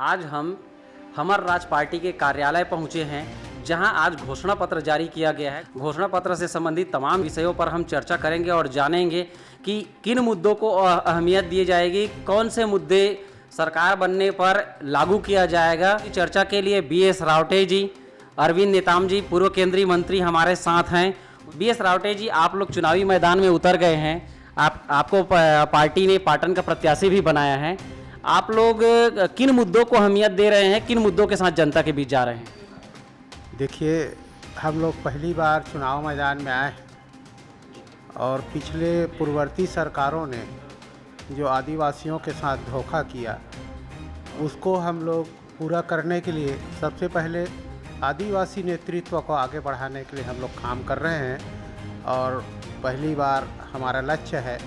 आज हम हमर राज पार्टी के कार्यालय पहुंचे हैं, जहां आज घोषणा पत्र जारी किया गया है। घोषणा पत्र से संबंधित तमाम विषयों पर हम चर्चा करेंगे और जानेंगे कि किन मुद्दों को अहमियत दी जाएगी, कौन से मुद्दे सरकार बनने पर लागू किया जाएगा। चर्चा के लिए BS रावटे जी, अरविंद नेताम जी, पूर्व केंद्रीय मंत्री हमारे साथ हैं। BS रावटे जी, आप लोग चुनावी मैदान में उतर गए हैं, आपको पार्टी ने पाटन का प्रत्याशी भी बनाया है। आप लोग किन मुद्दों को अहमियत दे रहे हैं, किन मुद्दों के साथ जनता के बीच जा रहे हैं? देखिए, हम लोग पहली बार चुनाव मैदान में आए और पिछले पूर्ववर्ती सरकारों ने जो आदिवासियों के साथ धोखा किया, उसको हम लोग पूरा करने के लिए सबसे पहले आदिवासी नेतृत्व को आगे बढ़ाने के लिए हम लोग काम कर रहे हैं। और पहली बार हमारा लक्ष्य है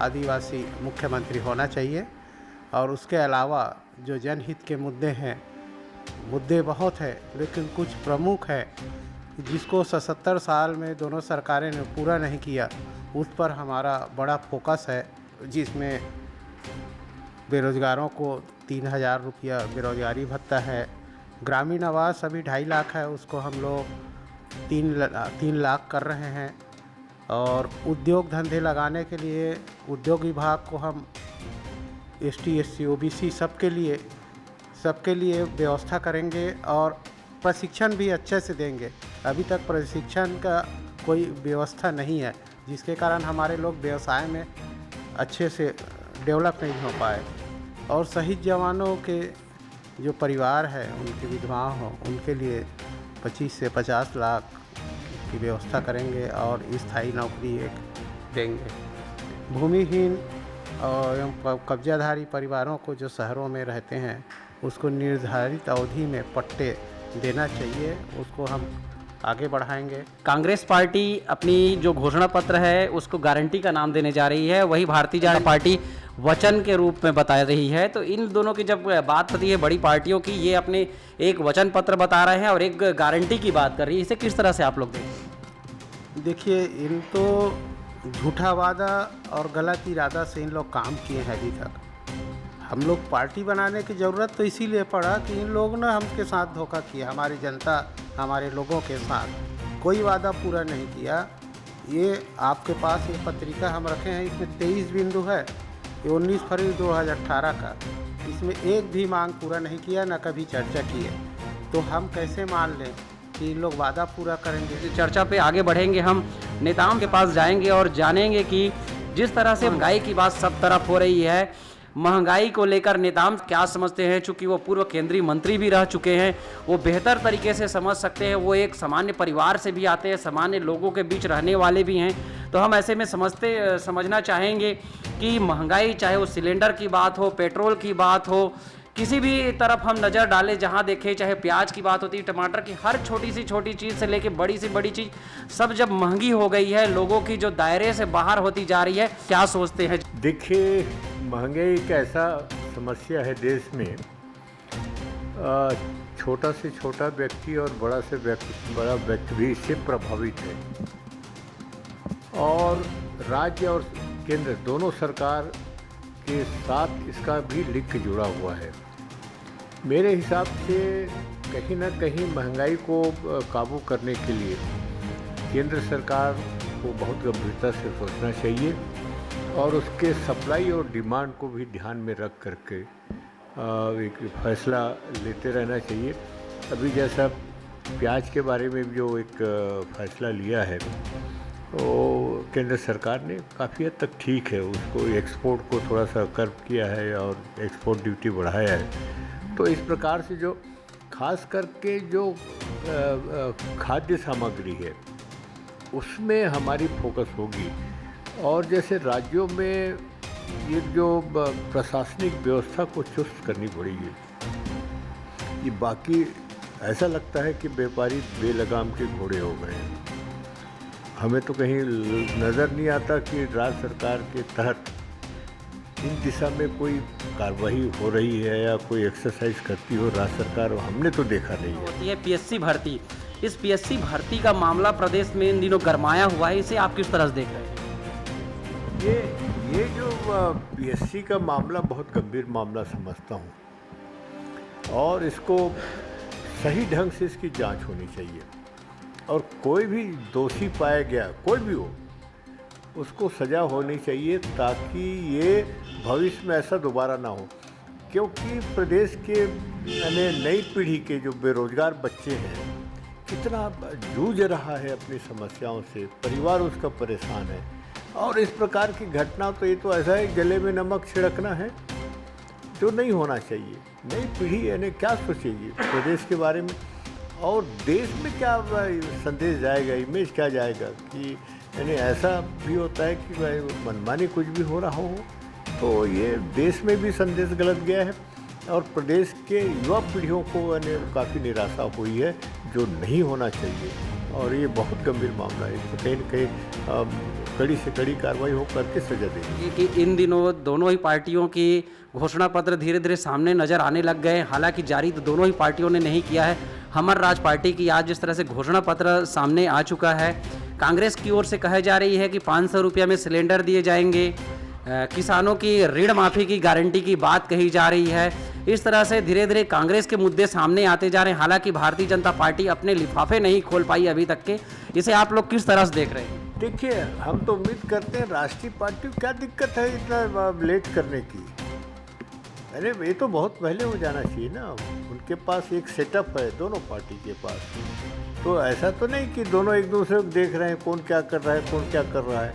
आदिवासी मुख्यमंत्री होना चाहिए। और उसके अलावा जो जनहित के मुद्दे हैं, मुद्दे बहुत हैं, लेकिन कुछ प्रमुख है जिसको 77 साल में दोनों सरकारें ने पूरा नहीं किया, उस पर हमारा बड़ा फोकस है। जिसमें बेरोज़गारों को 3000 रुपया बेरोज़गारी भत्ता है, ग्रामीण आवास अभी 2.5 लाख है, उसको हम लोग 3 लाख कर रहे हैं। और उद्योग धंधे लगाने के लिए उद्योग विभाग को हम ST SC OBC सबके लिए व्यवस्था करेंगे और प्रशिक्षण भी अच्छे से देंगे। अभी तक प्रशिक्षण का कोई व्यवस्था नहीं है, जिसके कारण हमारे लोग व्यवसाय में अच्छे से डेवलप नहीं हो पाए। और शहीद जवानों के जो परिवार है, उनके विधवाओं हो, उनके लिए 25 से 50 लाख की व्यवस्था करेंगे और स्थायी नौकरी एक देंगे। भूमिहीन और कब्जाधारी परिवारों को जो शहरों में रहते हैं, उसको निर्धारित अवधि में पट्टे देना चाहिए, उसको हम आगे बढ़ाएंगे। कांग्रेस पार्टी अपनी जो घोषणा पत्र है उसको गारंटी का नाम देने जा रही है, वही भारतीय जनता पार्टी वचन के रूप में बता रही है। तो इन दोनों की जब बात होती है बड़ी पार्टियों की, ये अपने एक वचन पत्र बता रहे हैं और एक गारंटी की बात कर रही है, इसे किस तरह से आप लोग देखें? देखिए, इन तो झूठा वादा और गलत इरादा से इन लोग काम किए हैं अभी तक। हम लोग पार्टी बनाने की ज़रूरत तो इसीलिए पड़ा कि इन लोगों ने हमके साथ धोखा किया, हमारी जनता, हमारे लोगों के साथ कोई वादा पूरा नहीं किया। ये आपके पास ये पत्रिका हम रखे हैं, इसमें 23 बिंदु है, ये 19 फरवरी 2018 का। इसमें एक भी मांग पूरा नहीं किया, ना कभी चर्चा की है। तो हम कैसे मान लें कि इन लोग वादा पूरा करेंगे? चर्चा पे आगे बढ़ेंगे, हम नेताओं के पास जाएंगे और जानेंगे कि जिस तरह से महंगाई की बात सब तरफ हो रही है, महंगाई को लेकर नेताम क्या समझते हैं। चूंकि वो पूर्व केंद्रीय मंत्री भी रह चुके हैं, वो बेहतर तरीके से समझ सकते हैं। वो एक सामान्य परिवार से भी आते हैं, सामान्य लोगों के बीच रहने वाले भी हैं। तो हम ऐसे में समझना चाहेंगे कि महंगाई, चाहे वो सिलेंडर की बात हो, पेट्रोल की बात हो, किसी भी तरफ हम नज़र डालें, जहां देखें, चाहे प्याज की बात होती है, टमाटर की, हर छोटी सी छोटी चीज़ से लेके बड़ी से बड़ी चीज़ सब जब महंगी हो गई है, लोगों की जो दायरे से बाहर होती जा रही है, क्या सोचते हैं? देखिए, महंगाई एक ऐसा समस्या है देश में, छोटा से छोटा व्यक्ति और बड़ा व्यक्ति भी इससे प्रभावित है। और राज्य और केंद्र दोनों सरकार के साथ इसका भी लिंक जुड़ा हुआ है। मेरे हिसाब से कहीं ना कहीं महंगाई को काबू करने के लिए केंद्र सरकार को बहुत गंभीरता से सोचना चाहिए और उसके सप्लाई और डिमांड को भी ध्यान में रख करके एक फैसला लेते रहना चाहिए। अभी जैसा प्याज के बारे में जो एक फैसला लिया है, तो केंद्र सरकार ने काफ़ी हद तक ठीक है, उसको एक्सपोर्ट को थोड़ा सा कर्व किया है और एक्सपोर्ट ड्यूटी बढ़ाया है। तो इस प्रकार से जो खास करके जो खाद्य सामग्री है, उसमें हमारी फोकस होगी। और जैसे राज्यों में ये जो प्रशासनिक व्यवस्था को चुस्त करनी पड़ेगी। ये बाकी ऐसा लगता है कि व्यापारी बेलगाम के घोड़े हो गए हैं। हमें तो कहीं नज़र नहीं आता कि राज्य सरकार के तहत इन दिशा में कोई कार्रवाई हो रही है या कोई एक्सरसाइज करती हो राज्य सरकार, हमने तो देखा नहीं है। होती है PSC भर्ती, इस PSC भर्ती का मामला प्रदेश में इन दिनों गरमाया हुआ है, इसे आप किस तरह से देख रहे हैं? ये जो PSC का मामला बहुत गंभीर मामला समझता हूँ। और इसको सही ढंग से इसकी जांच होनी चाहिए और कोई भी दोषी पाया गया, कोई भी हो, उसको सज़ा होनी चाहिए ताकि ये भविष्य में ऐसा दोबारा ना हो। क्योंकि प्रदेश के यानी नई पीढ़ी के जो बेरोजगार बच्चे हैं कितना जूझ रहा है अपनी समस्याओं से, परिवार उसका परेशान है और इस प्रकार की घटना तो ये तो ऐसा है गले में नमक छिड़कना है जो नहीं होना चाहिए। नई पीढ़ी यानी क्या सोचेगी प्रदेश के बारे में और देश में क्या संदेश जाएगा, इमेज क्या जाएगा कि यानी ऐसा भी होता है कि भाई मनमानी कुछ भी हो रहा हो, तो ये देश में भी संदेश गलत गया है और प्रदेश के युवा पीढ़ियों को यानी काफ़ी निराशा हुई है जो नहीं होना चाहिए और ये बहुत गंभीर मामला है। इसको कहीं न कहीं कड़ी से कड़ी कार्रवाई हो करके सजा देगी। कि इन दिनों दोनों ही पार्टियों की घोषणा पत्र धीरे धीरे सामने नजर आने लग गए, हालांकि जारी तो दोनों ही पार्टियों ने नहीं किया है। हमर राज पार्टी की आज जिस तरह से घोषणा पत्र सामने आ चुका है, कांग्रेस की ओर से कहा जा रही है कि 500 रुपये में सिलेंडर दिए जाएंगे, किसानों की ऋण माफ़ी की गारंटी की बात कही जा रही है। इस तरह से धीरे धीरे कांग्रेस के मुद्दे सामने आते जा रहे हैं। हालांकि भारतीय जनता पार्टी अपने लिफाफे नहीं खोल पाई अभी तक के। इसे आप लोग किस तरह से देख रहे हैं? देखिए, हम तो उम्मीद करते हैं राष्ट्रीय पार्टी को क्या दिक्कत है इतना लेट करने की। अरे ये तो बहुत पहले हो जाना चाहिए ना। उनके पास एक सेटअप है दोनों पार्टी के पास, तो ऐसा तो नहीं कि दोनों एक दूसरे को देख रहे हैं कौन क्या कर रहा है कौन क्या कर रहा है।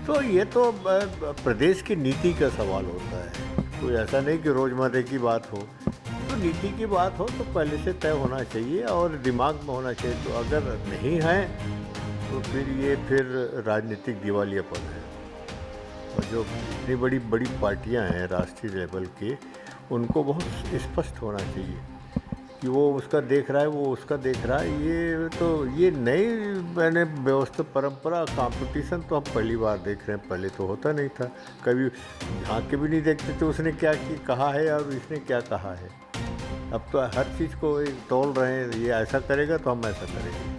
तो ये तो प्रदेश की नीति का सवाल होता है, कोई ऐसा नहीं कि रोज़मर्रे की बात हो। तो नीति की बात हो तो पहले से तय होना चाहिए और दिमाग में होना चाहिए। तो अगर नहीं है तो फिर राजनीतिक दिवालियापन है। और जो इतनी बड़ी बड़ी पार्टियां हैं राष्ट्रीय लेवल के, उनको बहुत स्पष्ट होना चाहिए कि वो उसका देख रहा है वो उसका देख रहा है। ये नई मैंने व्यवस्था परंपरा कंपटीशन तो हम पहली बार देख रहे हैं, पहले तो होता नहीं था। कभी झांक के भी नहीं देखते थे उसने क्या कहा है और इसने क्या कहा है। अब तो हर चीज़ को तौल रहे हैं, ये ऐसा करेगा तो हम ऐसा करेंगे।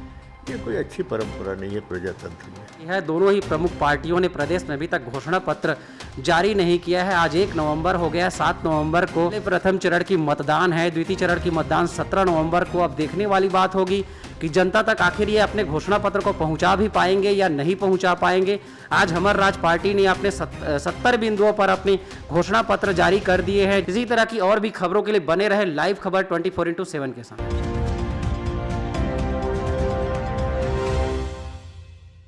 ये कोई अच्छी परंपरा नहीं है प्रजातंत्र में। यह दोनों ही प्रमुख पार्टियों ने प्रदेश में अभी तक घोषणा पत्र जारी नहीं किया है। आज 1 नवंबर हो गया, 7 नवंबर को प्रथम चरण की मतदान है, द्वितीय चरण की मतदान 17 नवंबर को। अब देखने वाली बात होगी कि जनता तक आखिर ये अपने घोषणा पत्र को पहुंचा भी पाएंगे या नहीं पहुंचा पाएंगे। आज हमर राज पार्टी ने अपने 70 बिंदुओं पर अपनी घोषणा पत्र जारी कर दिए हैं। इसी तरह की और भी खबरों के लिए बने रहे लाइव खबर 24/7 के साथ।